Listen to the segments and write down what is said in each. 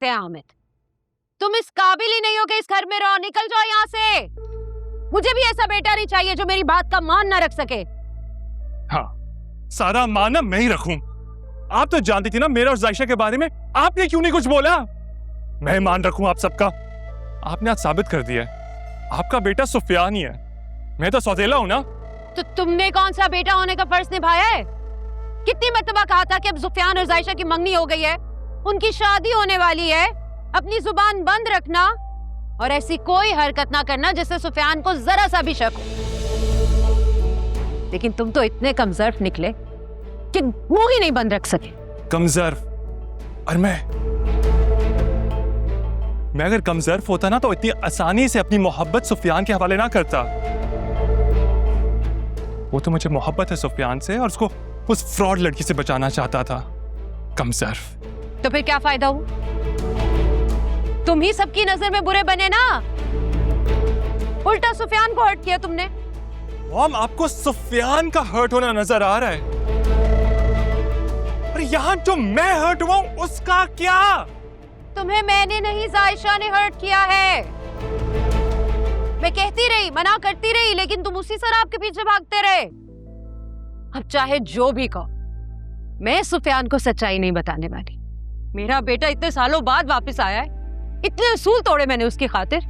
सकते हैं हामिद। तुम इस काबिल ही नहीं हो कि इस घर में रहो, निकल जाओ यहाँ से। मुझे भी ऐसा बेटा नहीं चाहिए जो मेरी बात का मान ना रख सके। हाँ, सारा मान ना मैं ही रखूं। आप तो जानती थी ना मेरा और जायशा के बारे में, आपने क्यों नहीं कुछ बोला? मैं मान रखूं आप सबका। आपने आज साबित कर दिया है आपका बेटा सुफियान ही है, मैं तो सौतेला हूं ना। तो तुमने कौन सा बेटा होने का फर्ज निभाया है? कितनी मर्तबा कहा था कि अब सुफियान और जायशा की मंगनी हो गई है, उनकी शादी होने वाली है, अपनी जुबान बंद रखना और ऐसी कोई हरकत ना करना जिससे सुफियान को जरा सा भी शक हो। लेकिन तुम तो इतने कमजोर निकले कि मुंह ही नहीं बंद रख सके। कमजोर? और मैं अगर कमजोर होता ना तो इतनी आसानी से अपनी मोहब्बत सुफियान के हवाले ना करता। वो तो मुझे मोहब्बत है सुफियान से और उसको उस फ्रॉड लड़की से बचाना चाहता था। कमजोर। तो फिर क्या फायदा हुआ? तुम ही सबकी नजर में बुरे बने ना, उल्टा सुफियान को हर्ट किया तुमने। मॉम, आपको सुफियान का हर्ट होना नजर आ रहा है, और यहाँ जो मैं हर्ट हुआ हूं उसका क्या? तुम्हें मैंने नहीं, जायशा ने हर्ट किया है। मैं कहती रही, मना करती रही, लेकिन तुम उसी शराब के पीछे भागते रहे। अब चाहे जो भी कहो, मैं सुफियान को सच्चाई नहीं बताने वाली। मेरा बेटा इतने सालों बाद वापस आया है, इतने उसूल तोड़े मैंने उसकी खातिर।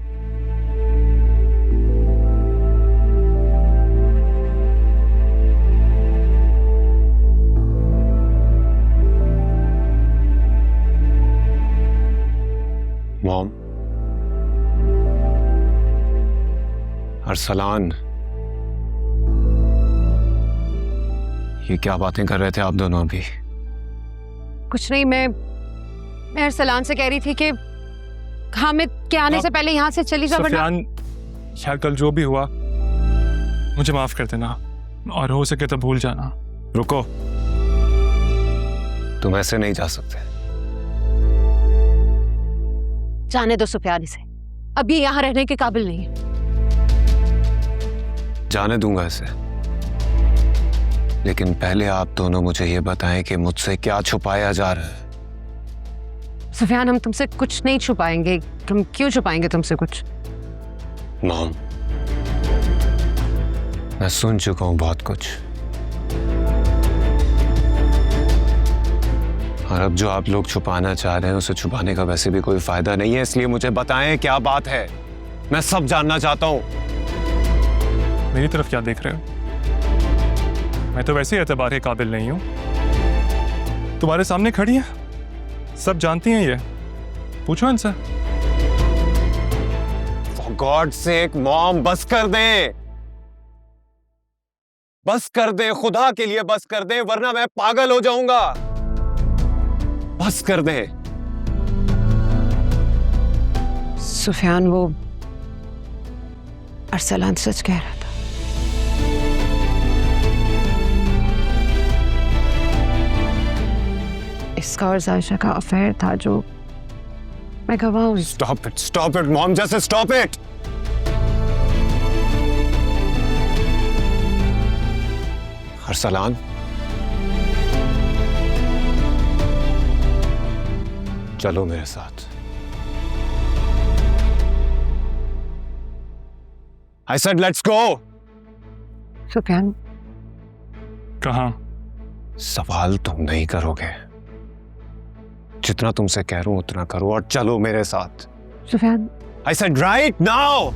मॉम, अरसलान, ये क्या बातें कर रहे थे आप दोनों अभी? कुछ नहीं, मैं अरसलान से कह रही थी कि हामिद के आने से पहले यहाँ से चली जा। सुफियान, यार कल जो भी हुआ मुझे माफ कर देना और हो सके तो भूल जाना। रुको, तुम ऐसे नहीं जा सकते। जाने दो सुफियान इसे, अब ये यहाँ रहने के काबिल नहीं है। जाने दूंगा इसे, लेकिन पहले आप दोनों मुझे ये बताएं कि मुझसे क्या छुपाया जा रहा है। सुफियान, हम तुमसे कुछ नहीं छुपाएंगे। हम क्यों छुपाएंगे तुमसे कुछ? मॉम, मैं सुन चुका हूं बहुत कुछ, और अब जो आप लोग छुपाना चाह रहे हैं उसे छुपाने का वैसे भी कोई फायदा नहीं है, इसलिए मुझे बताएं क्या बात है। मैं सब जानना चाहता हूं। मेरी तरफ क्या देख रहे हो? मैं तो वैसे ही एतबार के काबिल नहीं हूं। तुम्हारे सामने खड़ी है, सब जानती हैं ये, पूछो इनसे। For God's sake, मॉम, बस कर दें, बस कर दें, खुदा के लिए बस कर दें, वरना मैं पागल हो जाऊंगा। बस कर दें। सुफियान, वो अरसलान सच कह रहा था। इसका और जायशा का अफेयर था जो मैं गवाह हूं। Stop it mom, just stop it. Arsalan, चलो मेरे साथ। I said let's go. Sufiyan, कहाँ? सवाल तुम नहीं करोगे, जितना तुमसे कह रहा हूं उतना करो और चलो मेरे साथ। Sufiyan, I said right now.